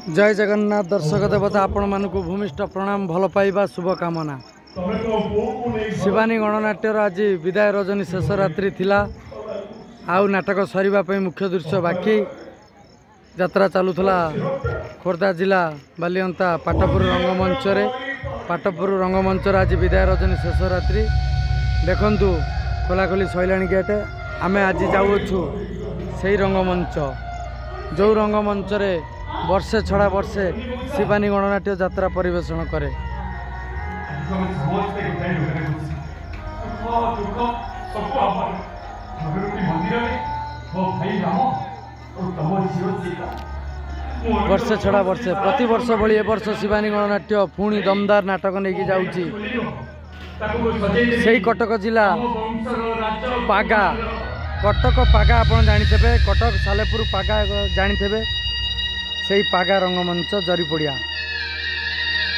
जय जगन्नाथ दर्शक देवता आपण मानक भूमिष्ठ प्रणाम भल पाइबा शुभकामना। शिवानी गणनाट्यर आज विदाय रजनी शेष रात्रि थिला। आउ नाटक सरीबा पई मुख्य दृश्य बाकी यात्रा चलुला खोर्धा जिला बालियंता पाटपुर रंगमंच रे। पाटपुर रंगमंच आज विदाय रजनी शेष रात्रि देखंतु खोलाखोली सैलाणी गेट। आमे आज जाऊछु से रंगमंच जो रंगमंच रे वर्षे छड़ा वर्षे शिवानी गणनाट्य यात्रा परिवेषण करे। वर्षे छड़ा वर्षे प्रति वर्ष भली ए वर्ष शिवानी गणनाट्य पुणी दमदार नाटक नहीं जाऊँगी। से कटक जिला पागा कटक पागा आप जाथे कटक सालेपुर पागा जाथे से पागा रंगमंच जरीपड़िया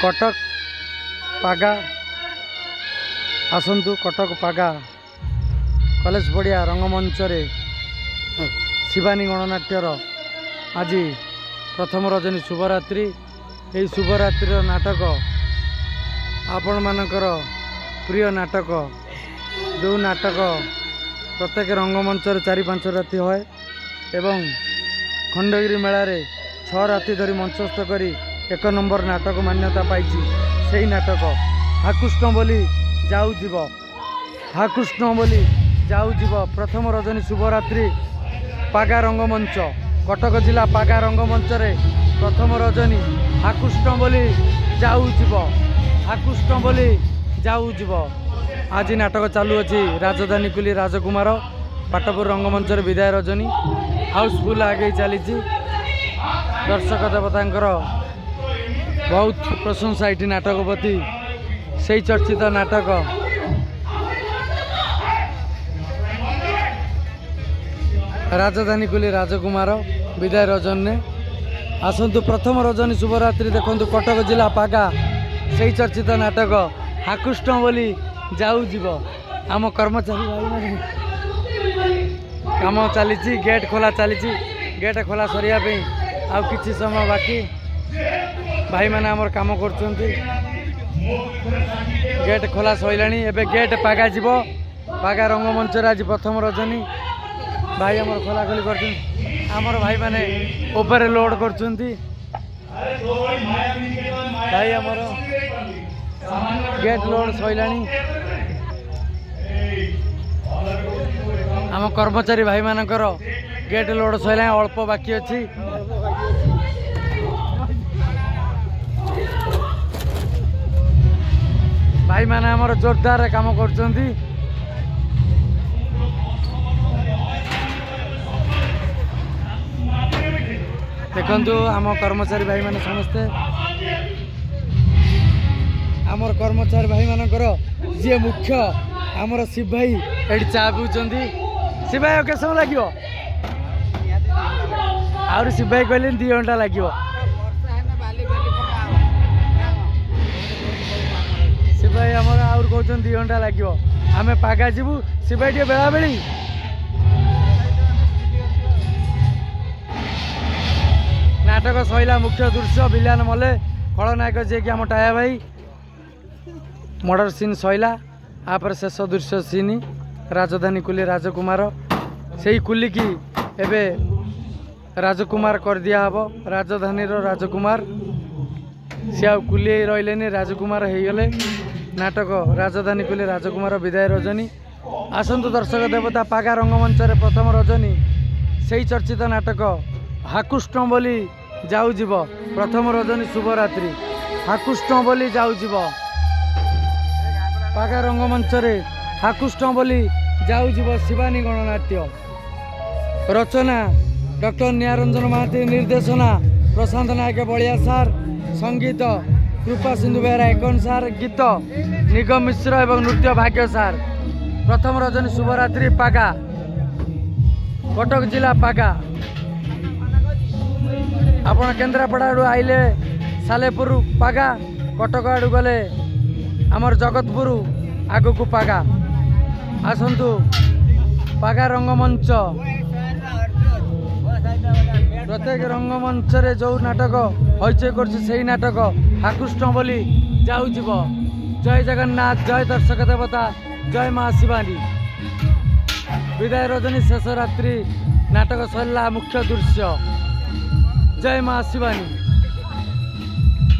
कटक पागा आसतु कटक पागा कॉलेज पड़िया रंगमंच रे शिवानी गणनाट्यर आज प्रथम रजनी शुभरात्रि। यही शुभरात्रि नाटक आपण मानकर प्रिय नाटक जो नाटक प्रत्येक रंगमंच 4-5 राति होए एवं खंडगिरी मेला रे 6 राति धरी मंचस्थ करी 1 नंबर नाटक मान्यता पाई। से नाटक हाकृष्ण बोली जाऊ जीव हाकृष्ण बोली जाऊ जीव प्रथम रजनी शुभरात्रि पागा रंगमंच कटक जिला पागा रंगमंच रे प्रथम रजनी हाकृष्ण बोली जाऊ जीव हाकृष्ण बोली जाऊ जीव। आज नाटक चालू अच्छी राजधानी कुली राजकुमार पाटपुर रंगमंच रे विदाय रजनी हाउसफुल आगे चली। दर्शक देवतांकर बहुत प्रशंसा ये नाटक प्रति। से चर्चित नाटक राजधानी कुली राजकुमार विदाय रजन ने आसतु प्रथम रजनी शुभरात्रि देखु कटक जिला पागा से चर्चित नाटक हाकृष्ण बोली जाऊ जीव। आम कर्मचारी भाई मैंने काम चली गेट खोला चली गेट खोला सरिया आ किछि समय बाकी भाई मैंने आमर काम कर गेट खोला सैलानी एबे गेट पागा जीव पागा रंगमंच आज प्रथम रजनी भाई आमर खोला खोली कर भाई मैंने ऊपर लोड कर भाई आमर गेट लोड सैलानी आम कर्मचारी भाई मानकर गेट लोड सैला अल्प बाकी अच्छी। भाई माने आमर जोरदार काम कर देखु आम कर्मचारी भाई माने समस्ते आमर कर्मचारी भाई मानकर जी मुख्य आमर शिव भाई ये चा पिउछंती। शिव भाई के समय लगे आउर शिव भाई कहले 2 घंटा लगे। शिव भाई आमर आउर कहउछन 2 घंटा लगे आमे पागा जीवु। शिव भाई टे बेला बेली नाटक सैला मुख्य दृश्य विलान मले खलनायक जे कि आम टाया भाई मर्डर सीन सैला आपर शेष दृश्य सीन राजधानी कुली राजकुमार से कुली की एबे राजकुमार कर दिया हबो राजधानी राजकुमार से आ कुली रहिलेनी राजकुमार हो गले। नाटक राजधानी कुली राजकुमार विदाय रजनी आसंतु दर्शक देवता पागा रंगमंच रे प्रथम रजनी से चर्चित नाटक हाकृष्ण बोली जाऊ जीव प्रथम रजनी शुभरात्रि हाकृष्ण बोली जाऊ जीव पागा रंगमंच रे हाकृष्ण बोली जाऊ जीव शिवानी गणनाट्य रचना डॉक्टर निरंजन महाती निर्देशना प्रशांत नायक बलिया सार संगीत कृपा सिंधु बेहरा एकन सार गीत निगम मिश्र एवं नृत्य भाग्य सार। प्रथम रजनी शुभरात्रि पागा कटक जिला पागा आपण केन्द्रापड़ा आड़ू आइले सालेपुर पागा कटक आड़ू गले आमर जगतपुर आगु पागा आसतु पागा रंगमंच प्रत्येक रंगमंच रे जो नाटक हईचई कर नाटक आकृष्ण बोली जाऊब। जय जगन्नाथ, जय दर्शक देवता, जय माँ शिवानी। विदाय रजनी शेष रात्रि नाटक सरला मुख्य दृश्य। जय माँ शिवानी।